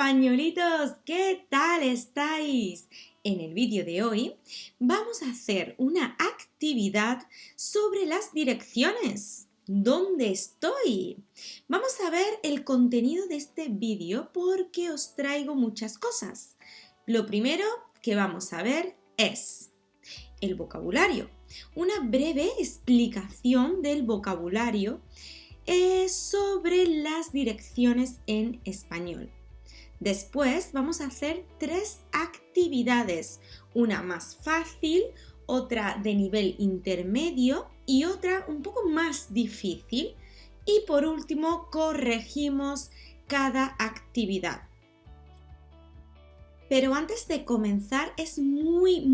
españolitos, ¿qué tal estáis? En el vídeo de hoy vamos a hacer una actividad sobre las direcciones. ¿Dónde estoy? Vamos a ver el contenido de este vídeo porque os traigo muchas cosas. Lo primero que vamos a ver es el vocabulario. Una breve explicación del vocabulario sobre las direcciones en español. Después vamos a hacer 3 actividades, una más fácil, otra de nivel intermedio y otra un poco más difícil. Y por último, corregimos cada actividad. Pero antes de comenzar es muy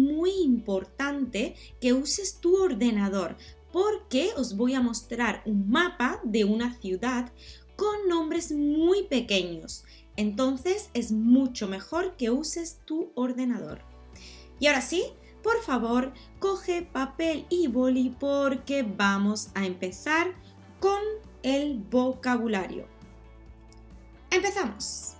importante que uses tu ordenador porque os voy a mostrar un mapa de una ciudad con nombres muy pequeños. Entonces es mucho mejor que uses tu ordenador. Y ahora sí, por favor, coge papel y boli porque vamos a empezar con el vocabulario. ¡Empezamos!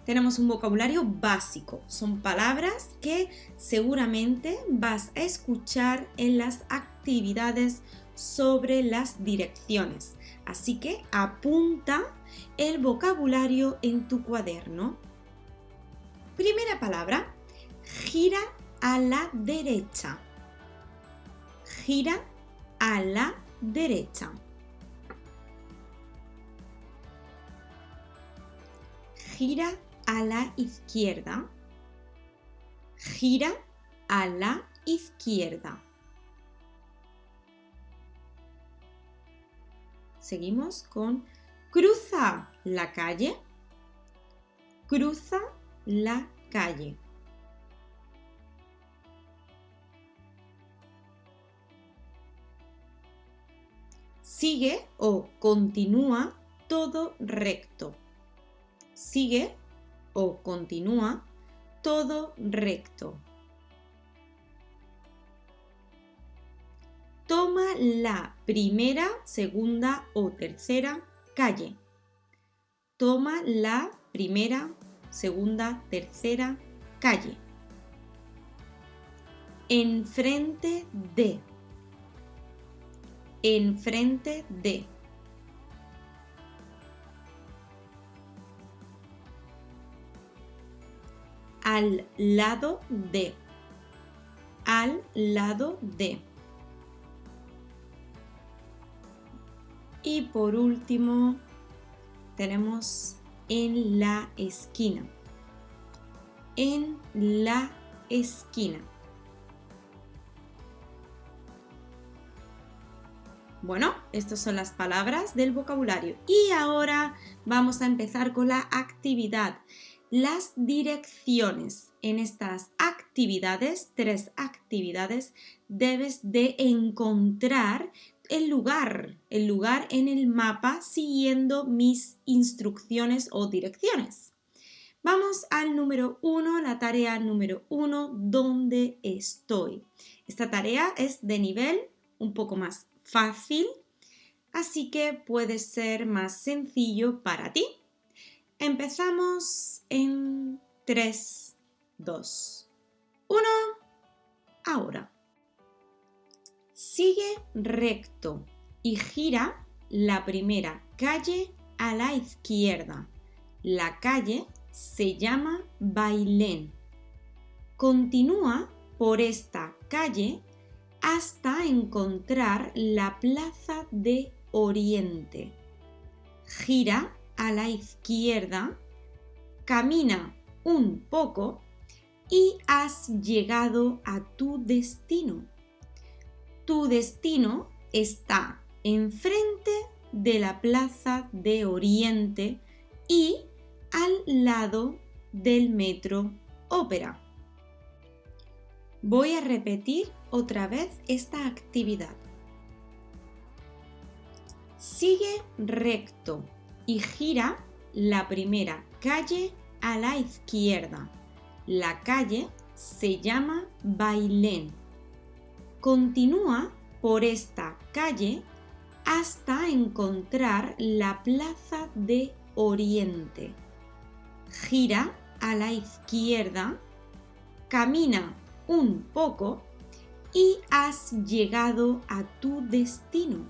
Tenemos un vocabulario básico. Son palabras que seguramente vas a escuchar en las actividades sobre las direcciones. Así que apunta el vocabulario en tu cuaderno. Primera palabra, gira a la derecha. Gira a la derecha. Gira a la izquierda. Gira a la izquierda. Seguimos con cruza la calle. Cruza la calle. Sigue o continúa todo recto. Sigue o continúa todo recto. Toma la primera, segunda o tercera calle. Toma la primera, segunda, tercera calle. Enfrente de. Enfrente de. Al lado de. Al lado de. Y por último, tenemos en la esquina. En la esquina. Bueno, estas son las palabras del vocabulario. Y ahora vamos a empezar con la actividad. Las direcciones. En estas actividades, 3 actividades, debes de encontrar el lugar en el mapa siguiendo mis instrucciones o direcciones. Vamos al número 1, la tarea número 1, ¿dónde estoy? Esta tarea es de nivel un poco más fácil, así que puede ser más sencillo para ti. Empezamos en 3, 2, 1, ahora. Sigue recto y gira la primera calle a la izquierda. La calle se llama Bailén. Continúa por esta calle hasta encontrar la Plaza de Oriente. Gira a la izquierda, camina un poco y has llegado a tu destino. Tu destino está enfrente de la Plaza de Oriente y al lado del Metro Ópera. Voy a repetir otra vez esta actividad. Sigue recto y gira la primera calle a la izquierda. La calle se llama Bailén. Continúa por esta calle hasta encontrar la Plaza de Oriente. gira a la izquierda, camina un poco y has llegado a tu destino.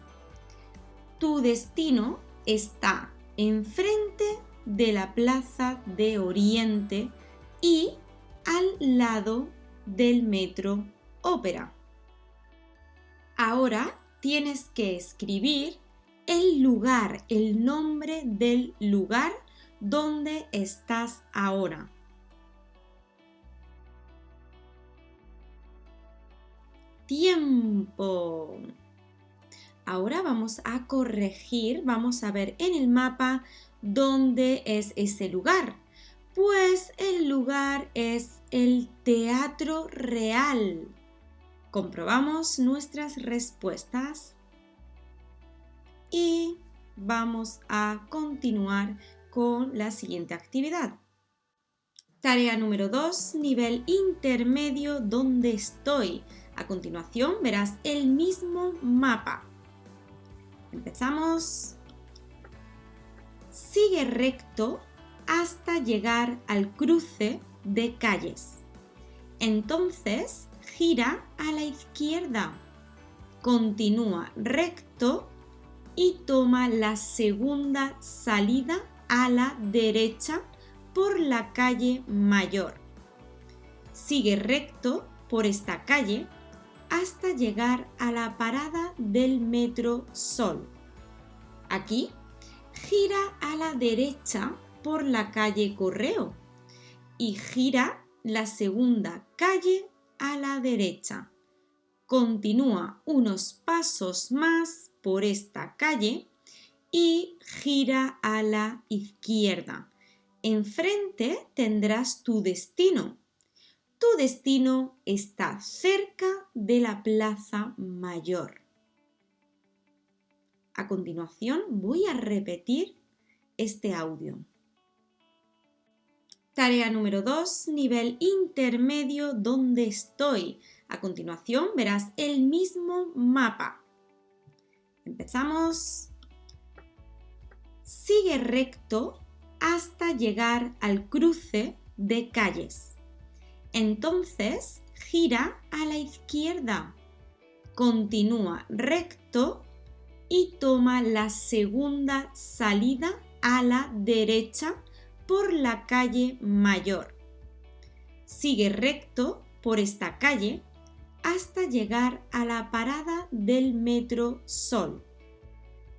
Tu destino está enfrente de la Plaza de Oriente y al lado del Metro Ópera. Ahora tienes que escribir el lugar, el nombre del lugar donde estás ahora. Tiempo. Ahora vamos a corregir, vamos a ver en el mapa dónde es ese lugar. Pues el lugar es el Teatro Real. Comprobamos nuestras respuestas y vamos a continuar con la siguiente actividad. Tarea número 2, nivel intermedio, ¿dónde estoy? A continuación verás el mismo mapa. Empezamos. Sigue recto hasta llegar al cruce de calles. Entonces, gira a la izquierda. Continúa recto y toma la segunda salida a la derecha por la calle Mayor. Sigue recto por esta calle hasta llegar a la parada del Metro Sol. Aquí, gira a la derecha por la calle Correo y gira la segunda calle a la derecha. Continúa unos pasos más por esta calle y gira a la izquierda. Enfrente tendrás tu destino. Tu destino está cerca de la Plaza Mayor. A continuación voy a repetir este audio. Tarea número 2, nivel intermedio, ¿dónde estoy? A continuación verás el mismo mapa. Empezamos. Sigue recto hasta llegar al cruce de calles. Entonces, gira a la izquierda. Continúa recto y toma la segunda salida a la derecha por la calle Mayor. Sigue recto por esta calle hasta llegar a la parada del Metro Sol.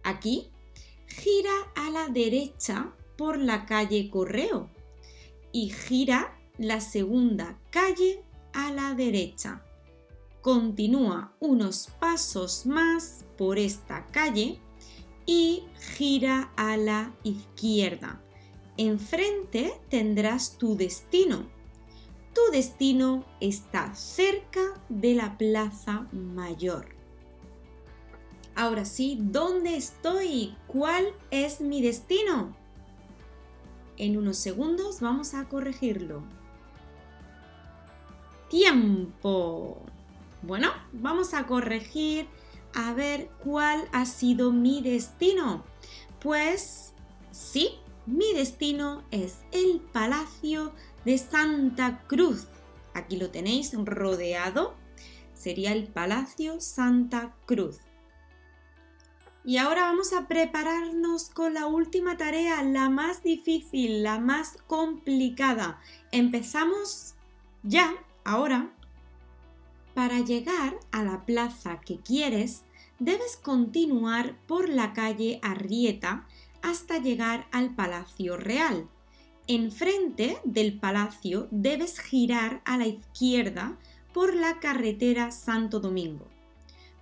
Aquí, gira a la derecha por la calle Correo y gira la segunda calle a la derecha. Continúa unos pasos más por esta calle y gira a la izquierda. Enfrente tendrás tu destino. Tu destino está cerca de la Plaza Mayor. Ahora sí, ¿dónde estoy? ¿Cuál es mi destino? En unos segundos vamos a corregirlo. Tiempo. Bueno, vamos a corregir a ver cuál ha sido mi destino. Pues sí, mi destino es el Palacio de Santa Cruz. Aquí lo tenéis rodeado. Sería el Palacio Santa Cruz. Y ahora vamos a prepararnos con la última tarea, la más difícil, la más complicada. Empezamos ya, ahora. Para llegar a la plaza que quieres, debes continuar por la calle Arrieta hasta llegar al Palacio Real. Enfrente del palacio debes girar a la izquierda por la carretera Santo Domingo.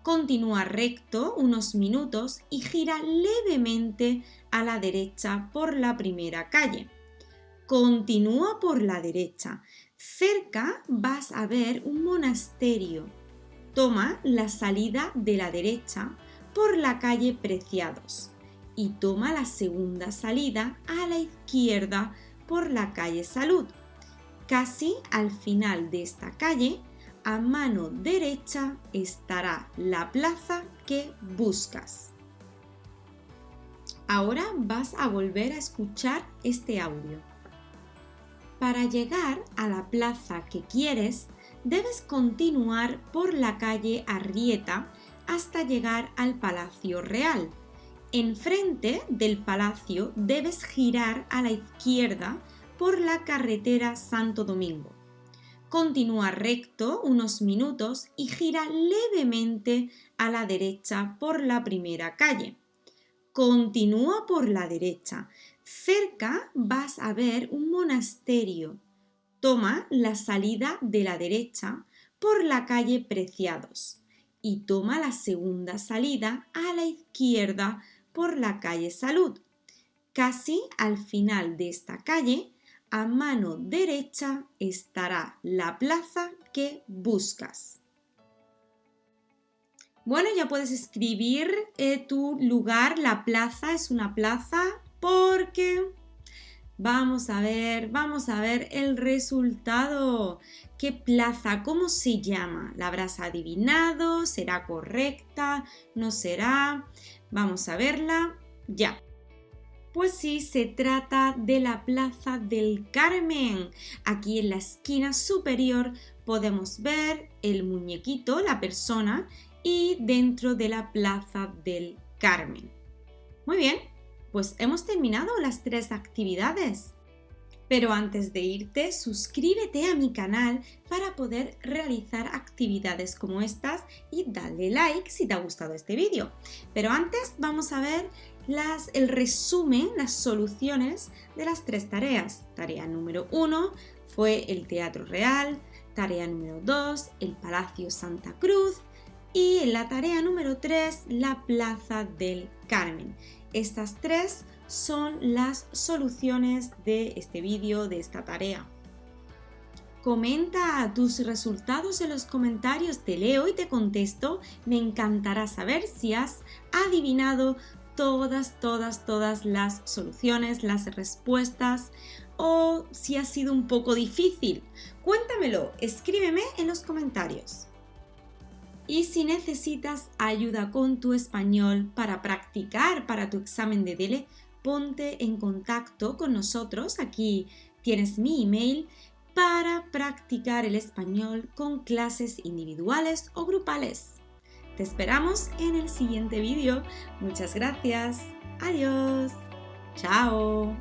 Continúa recto unos minutos y gira levemente a la derecha por la primera calle. Continúa por la derecha. Cerca vas a ver un monasterio. Toma la salida de la derecha por la calle Preciados y toma la segunda salida a la izquierda por la calle Salud. Casi al final de esta calle, a mano derecha estará la plaza que buscas. Ahora vas a volver a escuchar este audio. Para llegar a la plaza que quieres, debes continuar por la calle Arrieta hasta llegar al Palacio Real. Enfrente del palacio debes girar a la izquierda por la carretera Santo Domingo. Continúa recto unos minutos y gira levemente a la derecha por la primera calle. Continúa por la derecha. Cerca vas a ver un monasterio. Toma la salida de la derecha por la calle Preciados y toma la segunda salida a la izquierda por la calle Salud. Casi al final de esta calle, a mano derecha estará la plaza que buscas. Bueno, ya puedes escribir tu lugar, la plaza es una plaza porque vamos a ver el resultado. ¿Qué plaza? ¿Cómo se llama? ¿La habrás adivinado? ¿Será correcta? ¿No será? Vamos a verla ya. Pues sí, se trata de la Plaza del Carmen. Aquí en la esquina superior podemos ver el muñequito, la persona, y dentro de la Plaza del Carmen. Muy bien, pues hemos terminado las 3 actividades. Pero antes de irte, suscríbete a mi canal para poder realizar actividades como estas y dale like si te ha gustado este vídeo. Pero antes vamos a ver el resumen, las soluciones de las 3 tareas. Tarea número 1 fue el Teatro Real, tarea número 2 el Palacio Santa Cruz y en la tarea número 3 la Plaza del Carmen. Estas 3 son las soluciones de este vídeo, de esta tarea. Comenta tus resultados en los comentarios, te leo y te contesto. Me encantará saber si has adivinado todas las soluciones, las respuestas o si ha sido un poco difícil. Cuéntamelo, escríbeme en los comentarios. Y si necesitas ayuda con tu español para practicar para tu examen de DELE, ponte en contacto con nosotros. Aquí tienes mi email para practicar el español con clases individuales o grupales. Te esperamos en el siguiente vídeo. Muchas gracias. Adiós. Chao.